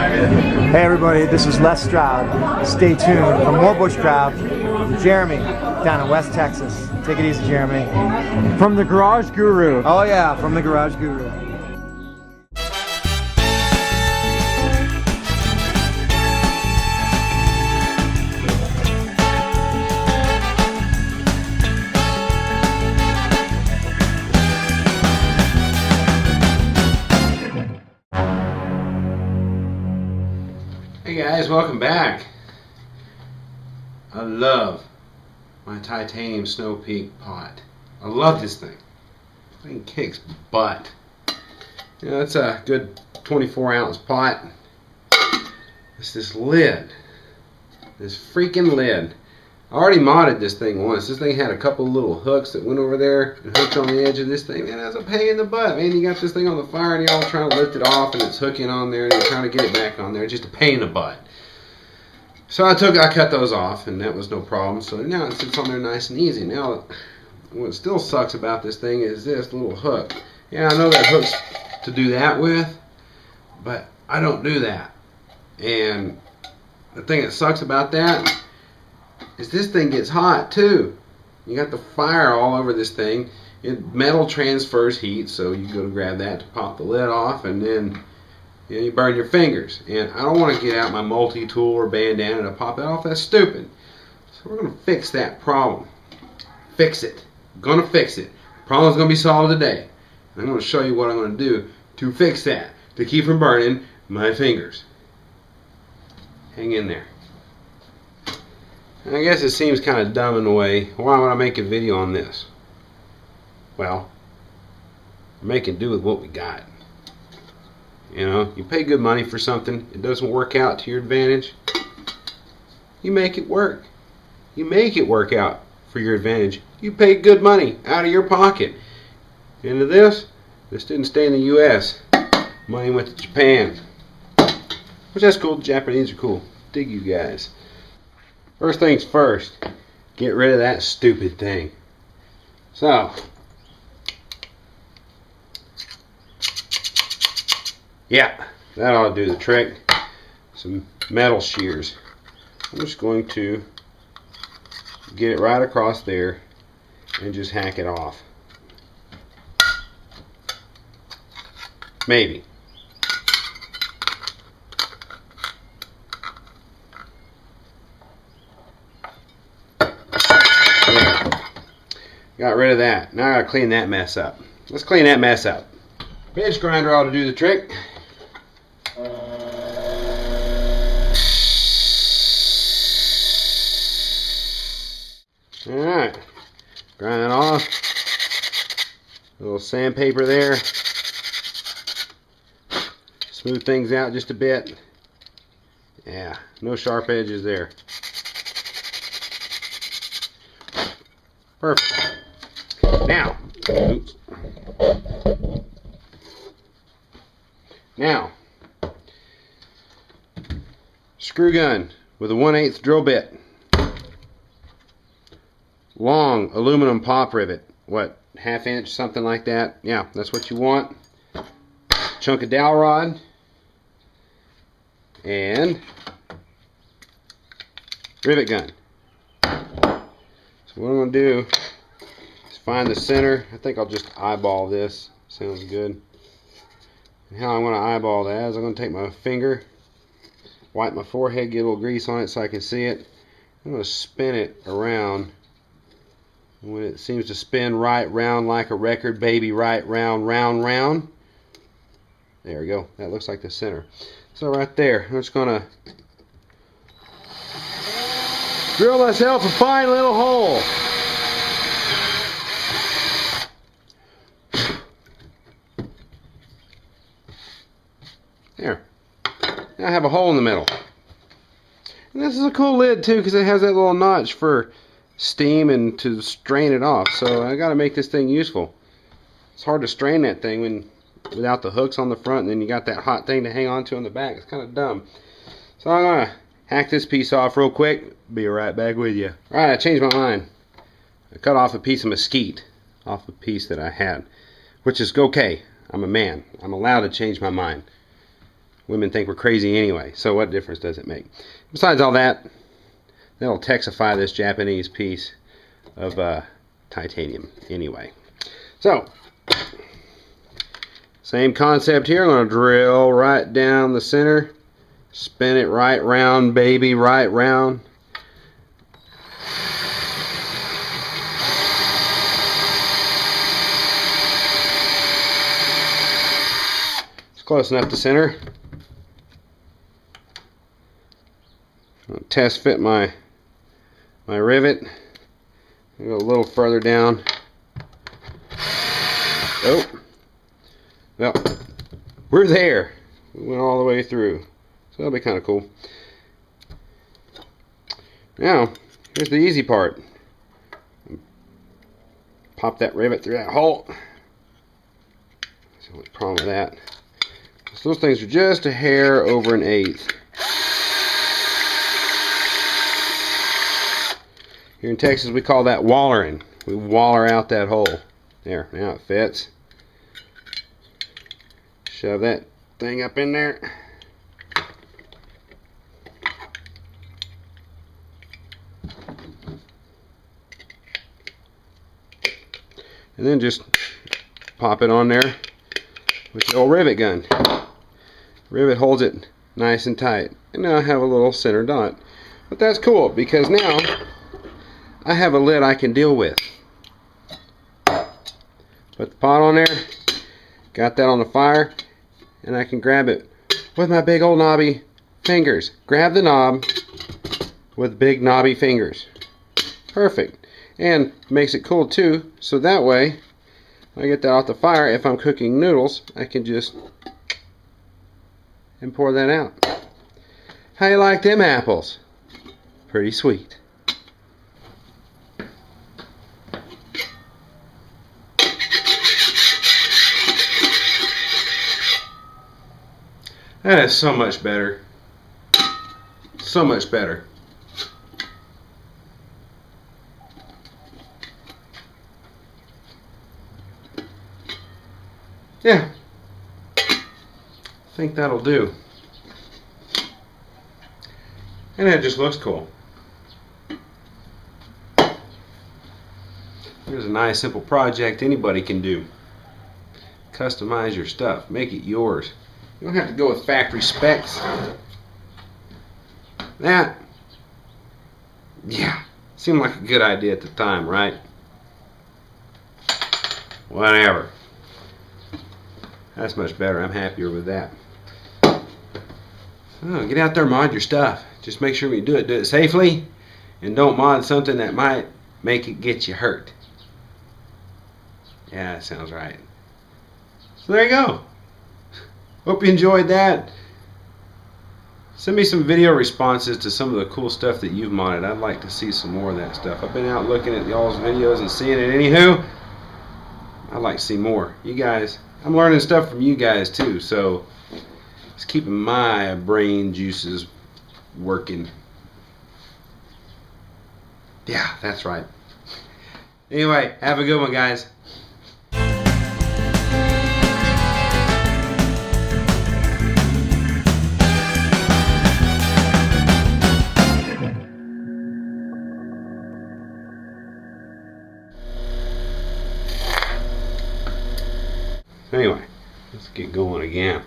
Hey everybody, this is Les Stroud. Stay tuned for more bushcraft. Jeremy, down in West Texas. Take it easy, Jeremy. From the Garage Guru. Oh yeah, from the Garage Guru. Hey guys, welcome back. I love my titanium Snow Peak pot. I love this thing. This thing kicks butt. You know, it's a good 24-ounce pot. It's this lid. This freaking lid. I already modded this thing once. This thing had a couple little hooks that went over there and hooked on the edge of this thing. Man, that's a pain in the butt. Man, you got this thing on the fire and you're all trying to lift it off and it's hooking on there and you're trying to get it back on there. It's just a pain in the butt. So I cut those off and that was no problem. So now it sits on there nice and easy. Now, what still sucks about this thing is this little hook. Yeah, I know that hook's to do that with, but I don't do that. And the thing that sucks about that is this thing gets hot too. You got the fire all over this thing. Metal transfers heat, so you go to grab that to pop the lid off, and then you burn your fingers. And I don't want to get out my multi-tool or bandana to pop it off. That's stupid. So we're going to fix that problem. Fix it. Gonna fix it. Problem's going to be solved today. I'm going to show you what I'm going to do to fix that, to keep from burning my fingers. Hang in there. And I guess it seems kind of dumb in a way. Why would I make a video on this? Well, we're making do with what we got. You know, you pay good money for something, it doesn't work out to your advantage, you make it work. You make it work out for your advantage. You pay good money out of your pocket. Into this didn't stay in the US. Money went to Japan. Which that's cool, the Japanese are cool. Dig you guys. First things first, get rid of that stupid thing. So, yeah, that ought to do the trick. Some metal shears. I'm just going to get it right across there and just hack it off. Maybe. Got rid of that. Now I gotta clean that mess up. Let's clean that mess up. Bench grinder ought to do the trick. Alright. Grind that off. A little sandpaper there. Smooth things out just a bit. Yeah, no sharp edges there. Perfect. Now, oops. Now, screw gun with a 1/8 drill bit. Long aluminum pop rivet. What, 1/2 inch, something like that? Yeah, that's what you want. Chunk of dowel rod. And rivet gun. So what I'm going to do is find the center. I think I'll just eyeball this. Sounds good. And how I'm going to eyeball that is I'm going to take my finger, wipe my forehead, get a little grease on it so I can see it. I'm going to spin it around. When it seems to spin right round like a record, baby, right round, round, round. There we go. That looks like the center. So right there, I'm just going to drill myself a fine little hole. There. Now I have a hole in the middle. And this is a cool lid too because it has that little notch for steam and to strain it off. So I got to make this thing useful. It's hard to strain that thing without the hooks on the front and then you got that hot thing to hang on to on the back. It's kind of dumb. So I'm going to hack this piece off real quick. Be right back with you. Alright, I changed my mind. I cut off a piece of mesquite off the piece that I had. Which is okay. I'm a man. I'm allowed to change my mind. women think we're crazy anyway. So what difference does it make? Besides all that, that'll Texify this Japanese piece of titanium anyway. So, same concept here. I'm going to drill right down the center. Spin it right round, baby, right round. It's close enough to center. I'll test fit my rivet. I'll go a little further down. Oh, well, we're there. We went all the way through, so that'll be kind of cool. Now, here's the easy part. Pop that rivet through that hole. That's the only problem with that. So those things are just a hair over 1/8. Here in Texas, we call that wallering. We waller out that hole. There, now it fits. Shove that thing up in there. And then just pop it on there with the old rivet gun. Rivet holds it nice and tight. And now I have a little center dot. But that's cool because now I have a lid I can deal with. Put the pot on there, got that on the fire, and I can grab it with my big old knobby fingers. Grab the knob with big knobby fingers. Perfect. And makes it cool too, so that way when I get that off the fire, if I'm cooking noodles, I can just and pour that out. How you like them apples? Pretty sweet. That is so much better. So much better. Yeah. I think that'll do. And it just looks cool. Here's a nice simple project anybody can do. Customize your stuff. Make it yours. You don't have to go with factory specs. That, yeah, seemed like a good idea at the time, right? Whatever. That's much better. I'm happier with that. So, get out there and mod your stuff. Just make sure when you do it safely, and don't mod something that might make it get you hurt. Yeah, that sounds right. So there you go. Hope you enjoyed that. Send me some video responses to some of the cool stuff that you've modded. I'd like to see some more of that stuff. I've been out looking at y'all's videos and seeing it. Anywho, I'd like to see more. You guys, I'm learning stuff from you guys too, so it's keeping my brain juices working. Yeah, that's right. Anyway, have a good one, guys. Anyway, let's get going again.